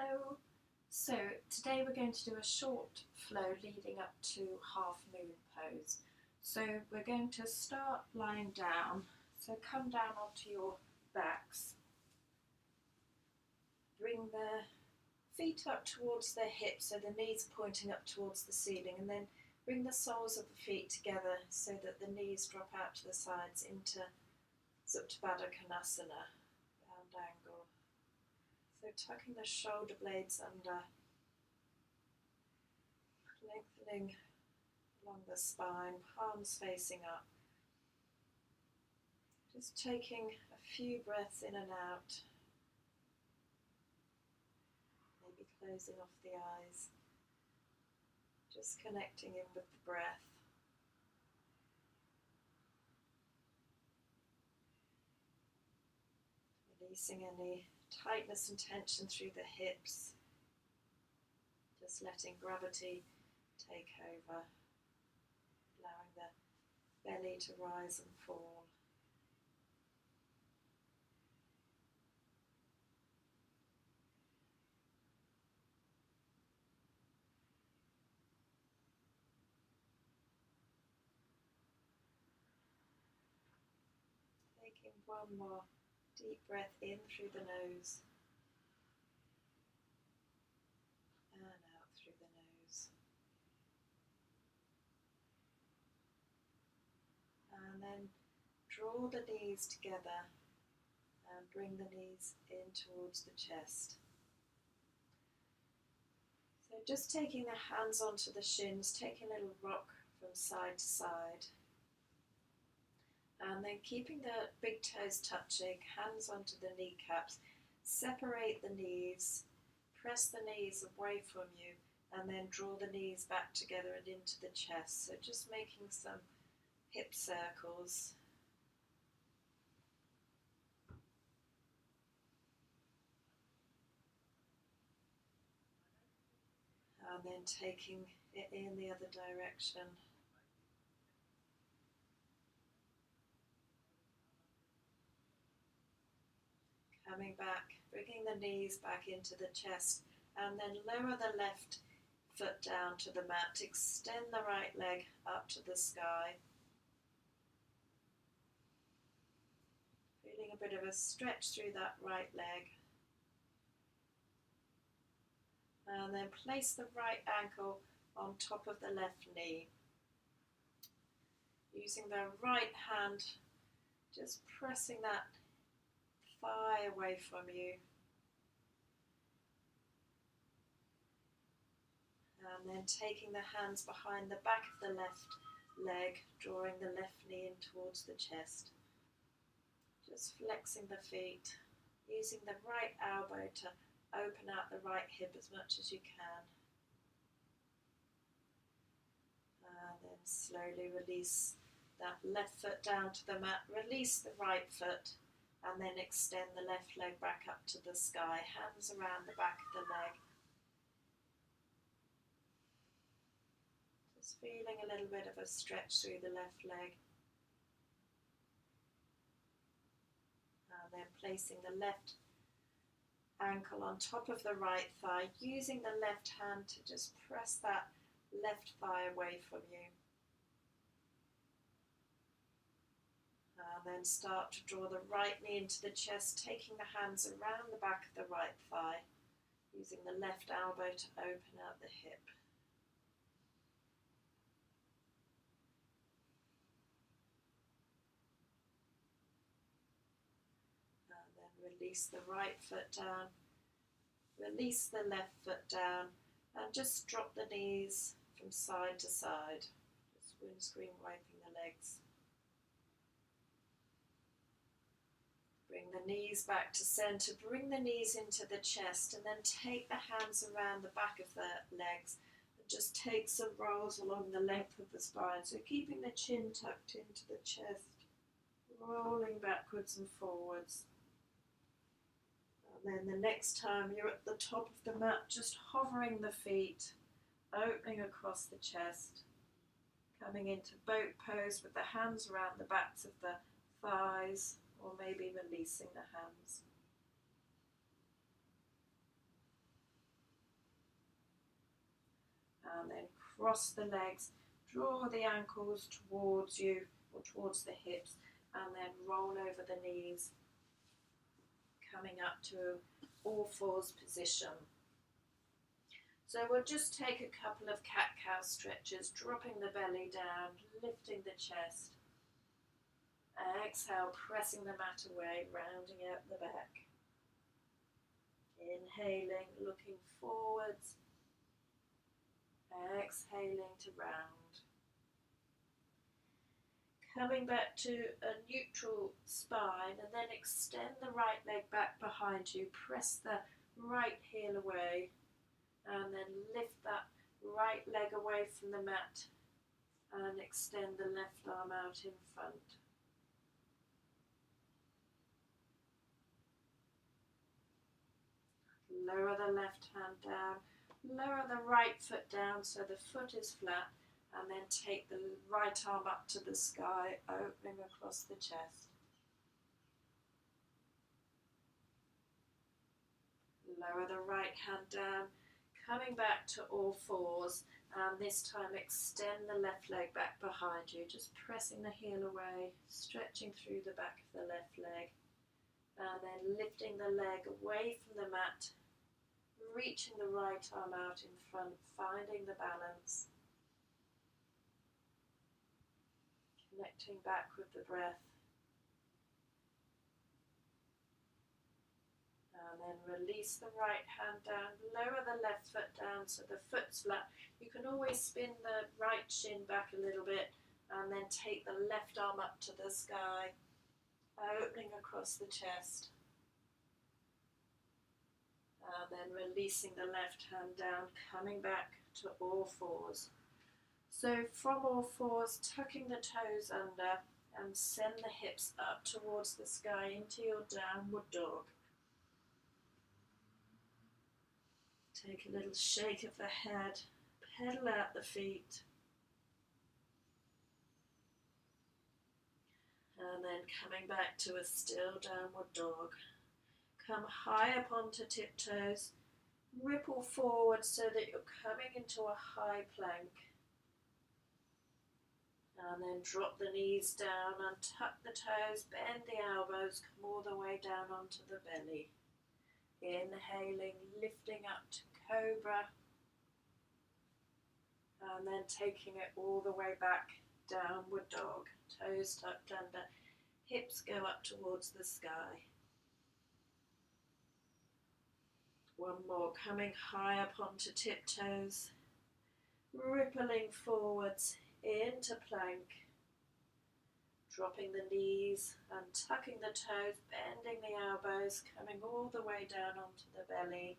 Hello. So today we're going to do a short flow leading up to half moon pose. So we're going to start lying down. So come down onto your backs. Bring the feet up towards the hips so the knees are pointing up towards the ceiling, and then bring the soles of the feet together so that the knees drop out to the sides into Supta Baddha Konasana, round angle. So tucking the shoulder blades under, lengthening along the spine, palms facing up. Just taking a few breaths in and out. Maybe closing off the eyes. Just connecting in with the breath. Releasing any tightness and tension through the hips. Just letting gravity take over, allowing the belly to rise and fall. Taking one more deep breath in through the nose and out through the nose. And then draw the knees together and bring the knees in towards the chest. So just taking the hands onto the shins, taking a little rock from side to side. And then keeping the big toes touching, hands onto the kneecaps. Separate the knees, press the knees away from you, and then draw the knees back together and into the chest. So just making some hip circles. And then taking it in the other direction. Coming back, bringing the knees back into the chest, and then lower the left foot down to the mat. Extend the right leg up to the sky. Feeling a bit of a stretch through that right leg. And then place the right ankle on top of the left knee. Using the right hand, just pressing that thigh away from you. And then taking the hands behind the back of the left leg, drawing the left knee in towards the chest. Just flexing the feet, using the right elbow to open out the right hip as much as you can. And then slowly release that left foot down to the mat, release the right foot, and then extend the left leg back up to the sky, hands around the back of the leg. Just feeling a little bit of a stretch through the left leg. And then placing the left ankle on top of the right thigh, using the left hand to just press that left thigh away from you. And then start to draw the right knee into the chest, taking the hands around the back of the right thigh, using the left elbow to open out the hip. And then release the right foot down, release the left foot down, and just drop the knees from side to side, just windscreen wiping the legs. Bring the knees back to center, bring the knees into the chest, and then take the hands around the back of the legs and just take some rolls along the length of the spine. So keeping the chin tucked into the chest, rolling backwards and forwards. And then the next time you're at the top of the mat, just hovering the feet, opening across the chest, coming into boat pose with the hands around the backs of the thighs, or maybe releasing the hands. and then cross the legs, draw the ankles towards you or towards the hips, and then roll over the knees, coming up to all fours position. So we'll just take a couple of cat-cow stretches, dropping the belly down, lifting the chest. Exhale, pressing the mat away, rounding out the back. Inhaling, looking forwards. Exhaling to round. Coming back to a neutral spine, and then extend the right leg back behind you. Press the right heel away, and then lift that right leg away from the mat and extend the left arm out in front. Lower the left hand down, lower the right foot down so the foot is flat, and then take the right arm up to the sky, opening across the chest. Lower the right hand down, coming back to all fours, and this time extend the left leg back behind you, just pressing the heel away, stretching through the back of the left leg, and then lifting the leg away from the mat, reaching the right arm out in front, finding the balance, connecting back with the breath. And then release the right hand down, lower the left foot down so the foot's flat. You can always spin the right shin back a little bit and then take the left arm up to the sky, opening across the chest. And then releasing the left hand down, coming back to all fours. So from all fours, tucking the toes under and send the hips up towards the sky into your downward dog. Take a little shake of the head, pedal out the feet. And then coming back to a still downward dog. Come high up onto tiptoes, ripple forward so that you're coming into a high plank. And then drop the knees down and tuck the toes, bend the elbows, come all the way down onto the belly. Inhaling, lifting up to cobra, and then taking it all the way back, downward dog, toes tucked under, hips go up towards the sky. One more, coming high up onto tiptoes, rippling forwards into plank, dropping the knees and tucking the toes, bending the elbows, coming all the way down onto the belly.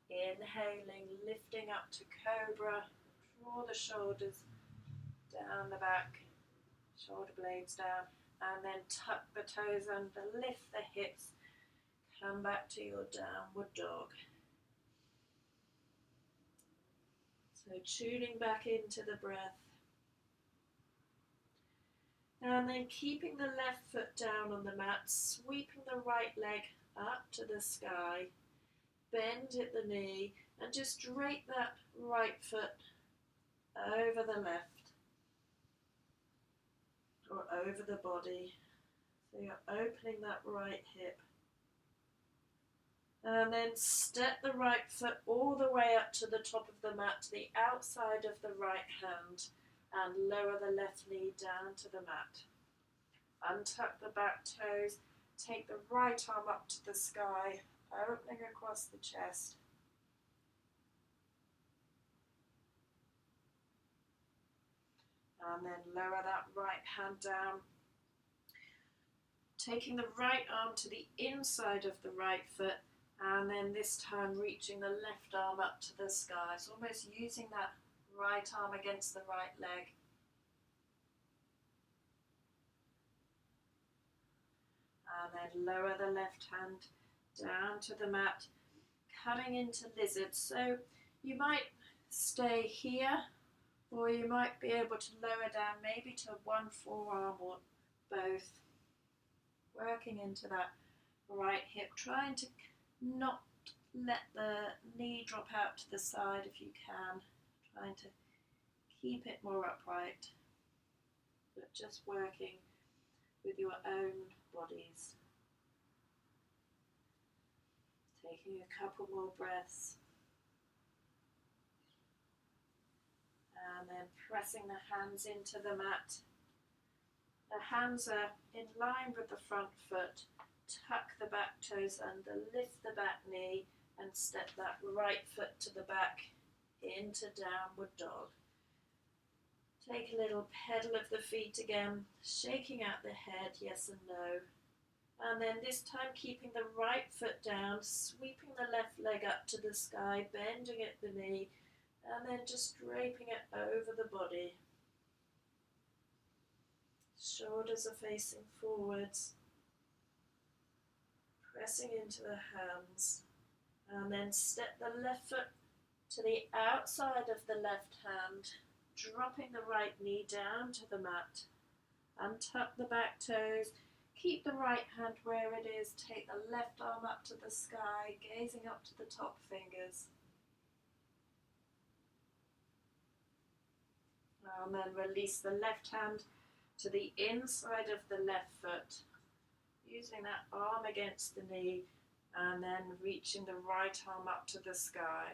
Inhaling, lifting up to cobra, draw the shoulders down the back, shoulder blades down, and then tuck the toes under, lift the hips, come back to your downward dog. So tuning back into the breath. And then keeping the left foot down on the mat, sweeping the right leg up to the sky, bend at the knee, and just drape that right foot over the left, or over the body. So you're opening that right hip. And then step the right foot all the way up to the top of the mat, to the outside of the right hand, and lower the left knee down to the mat. Untuck the back toes, take the right arm up to the sky, opening across the chest. And then lower that right hand down, taking the right arm to the inside of the right foot, and then this time reaching the left arm up to the sky. It's almost using that right arm against the right leg. And then lower the left hand down to the mat, coming into lizard. So you might stay here, or you might be able to lower down maybe to one forearm or both, working into that right hip, trying to not let the knee drop out to the side if you can, trying to keep it more upright, but just working with your own bodies. Taking a couple more breaths. And then pressing the hands into the mat. The hands are in line with the front foot. Tuck the back toes under, lift the back knee and step that right foot to the back into downward dog. Take a little pedal of the feet again, shaking out the head, yes and no. And then this time keeping the right foot down, sweeping the left leg up to the sky, bending at the knee, and then just draping it over the body. Shoulders are facing forwards, pressing into the hands, and then step the left foot to the outside of the left hand, dropping the right knee down to the mat, untuck the back toes, keep the right hand where it is, take the left arm up to the sky, gazing up to the top fingers. And then release the left hand to the inside of the left foot, using that arm against the knee, and then reaching the right arm up to the sky.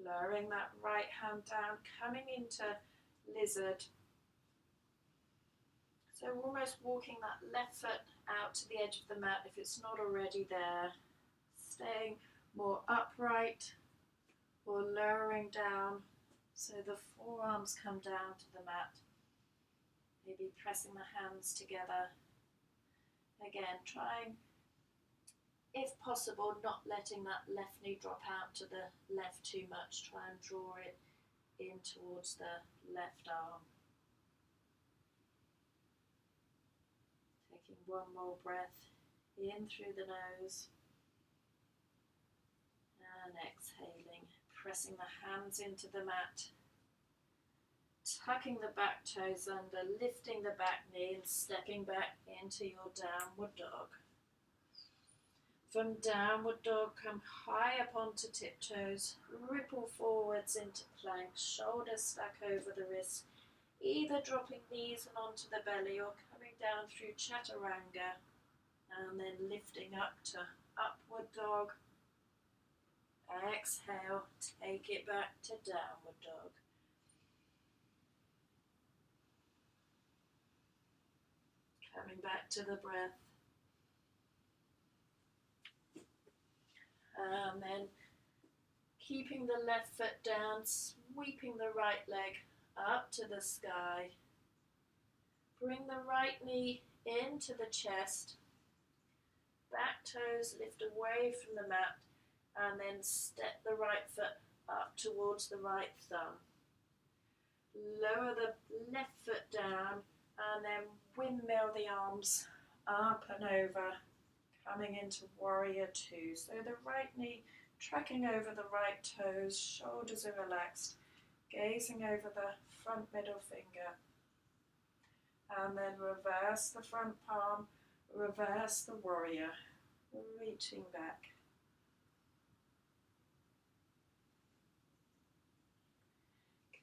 Lowering that right hand down, coming into lizard. So almost walking that left foot out to the edge of the mat if it's not already there. Staying more upright or lowering down so the forearms come down to the mat. Maybe pressing the hands together. Again, trying, if possible, not letting that left knee drop out to the left too much. Try and draw it in towards the left arm. Taking one more breath in through the nose. And exhaling, pressing the hands into the mat. Tucking the back toes under, lifting the back knee and stepping back into your downward dog. From downward dog, come high up onto tiptoes, ripple forwards into plank, shoulders stack over the wrists, either dropping knees and onto the belly or coming down through chaturanga, and then lifting up to upward dog. Exhale, take it back to downward dog. Coming back to the breath. And then keeping the left foot down, sweeping the right leg up to the sky. Bring the right knee into the chest. Back toes lift away from the mat. And then step the right foot up towards the right thumb. Lower the left foot down and then windmill the arms up and over, coming into warrior two. So the right knee tracking over the right toes, shoulders are relaxed, gazing over the front middle finger. And then reverse the front palm, reverse the warrior, reaching back.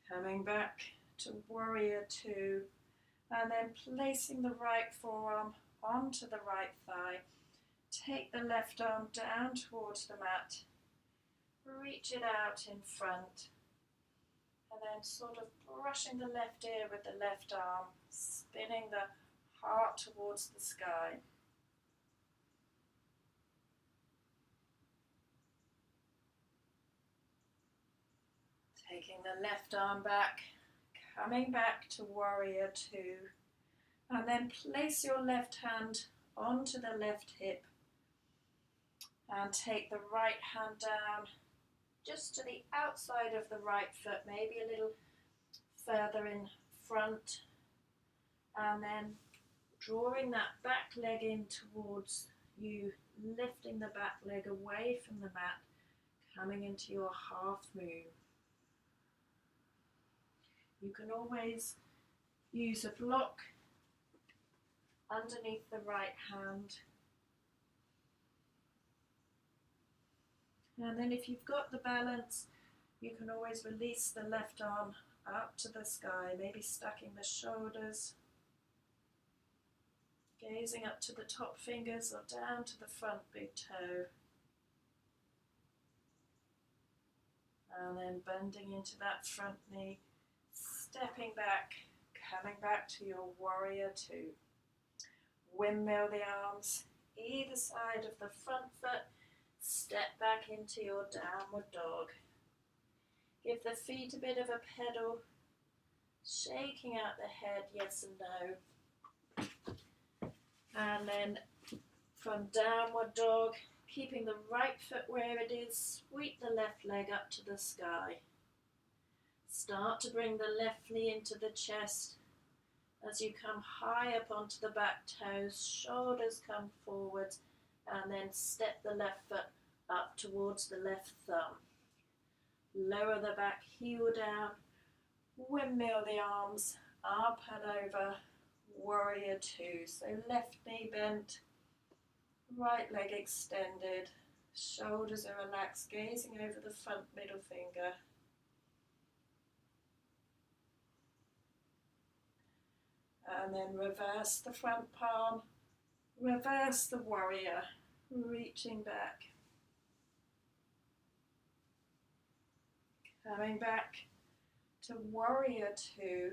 Coming back to warrior two, and then placing the right forearm onto the right thigh. Take the left arm down towards the mat, reach it out in front, and then sort of brushing the left ear with the left arm, spinning the heart towards the sky. Taking the left arm back, coming back to warrior two, and then place your left hand onto the left hip and take the right hand down just to the outside of the right foot, maybe a little further in front, and then drawing that back leg in towards you, lifting the back leg away from the mat, coming into your half moon. You can always use a block underneath the right hand. And then if you've got the balance, you can always release the left arm up to the sky, maybe stacking the shoulders, gazing up to the top fingers or down to the front big toe. And then bending into that front knee, stepping back, coming back to your warrior two. Windmill the arms either side of the front foot, step back into your downward dog. Give the feet a bit of a pedal, shaking out the head, yes and no. And then from downward dog, keeping the right foot where it is, sweep the left leg up to the sky. Start to bring the left knee into the chest as you come high up onto the back toes, shoulders come forwards, and then step the left foot up towards the left thumb. Lower the back heel down, windmill the arms up and over, warrior two. So left knee bent, right leg extended, shoulders are relaxed, gazing over the front middle finger. And then reverse the front palm, reverse the warrior, reaching back. Coming back to warrior two,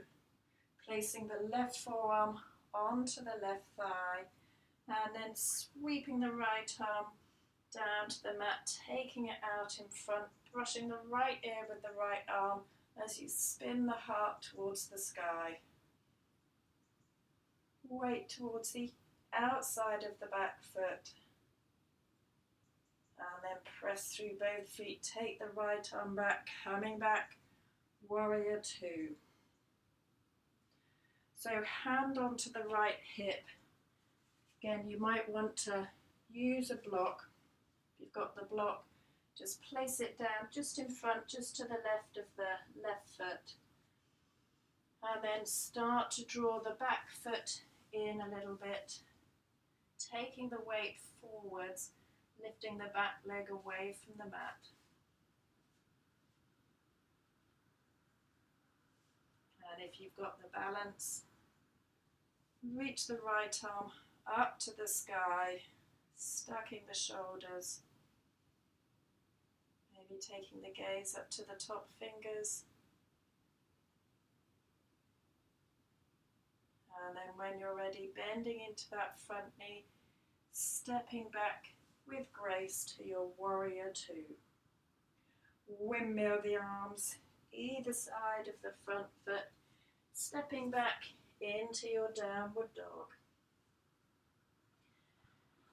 placing the left forearm onto the left thigh, and then sweeping the right arm down to the mat, taking it out in front, brushing the right ear with the right arm as you spin the heart towards the sky. Weight towards the outside of the back foot. And then press through both feet. Take the right arm back, coming back, warrior two. So hand onto the right hip. Again, you might want to use a block. If you've got the block, just place it down just in front, just to the left of the left foot. And then start to draw the back foot in a little bit, taking the weight forwards, lifting the back leg away from the mat. And if you've got the balance, reach the right arm up to the sky, stacking the shoulders, maybe taking the gaze up to the top fingers. And then when you're ready, bending into that front knee, stepping back with grace to your warrior two. Windmill the arms either side of the front foot, stepping back into your downward dog.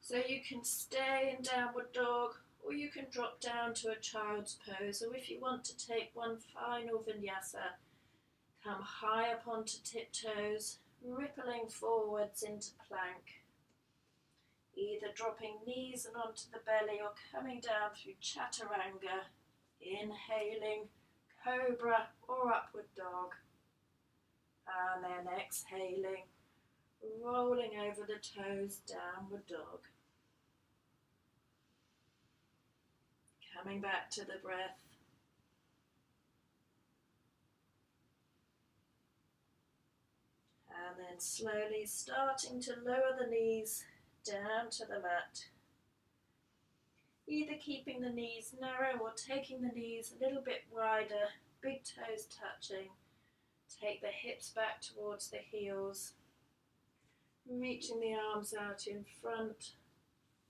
So you can stay in downward dog, or you can drop down to a child's pose, or if you want to take one final vinyasa, come high up onto tiptoes, rippling forwards into plank, either dropping knees and onto the belly or coming down through chaturanga, inhaling cobra or upward dog, and then exhaling, rolling over the toes, downward dog. Coming back to the breath. And then slowly starting to lower the knees down to the mat. Either keeping the knees narrow or taking the knees a little bit wider, big toes touching. Take the hips back towards the heels. Reaching the arms out in front,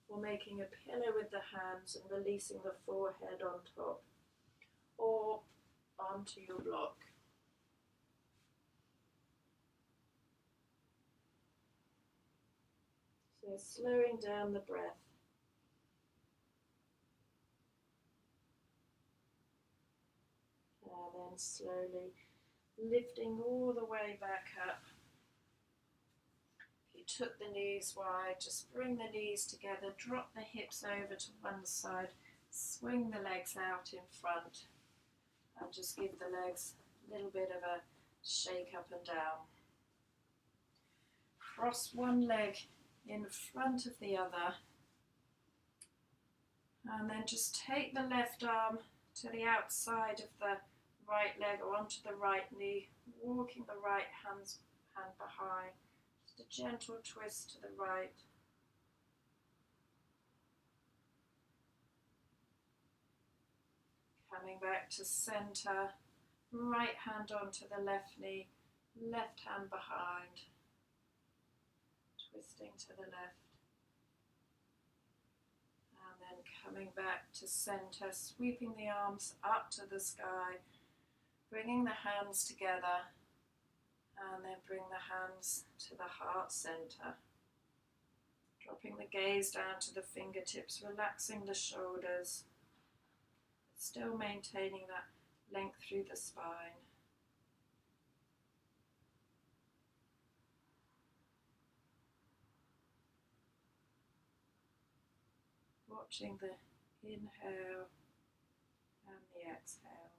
or making a pillow with the hands and releasing the forehead on top, or onto your block. So slowing down the breath. And then slowly lifting all the way back up. If you took the knees wide, just bring the knees together, drop the hips over to one side, swing the legs out in front, and just give the legs a little bit of a shake up and down. Cross one leg in front of the other, And then just take the left arm to the outside of the right leg or onto the right knee, walking the right hand behind. Just a gentle twist to the right. Coming back to center, right hand onto the left knee, left hand behind, twisting to the left. And then coming back to center, sweeping the arms up to the sky, bringing the hands together, and then bring the hands to the heart center. Dropping the gaze down to the fingertips, relaxing the shoulders, still maintaining that length through the spine. Watching the inhale and the exhale.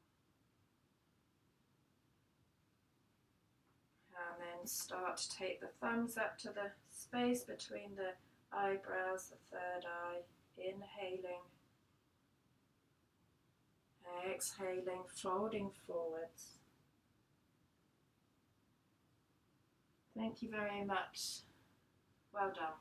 And then start to take the thumbs up to the space between the eyebrows, the third eye. Inhaling. Exhaling, folding forwards. Thank you very much. Well done.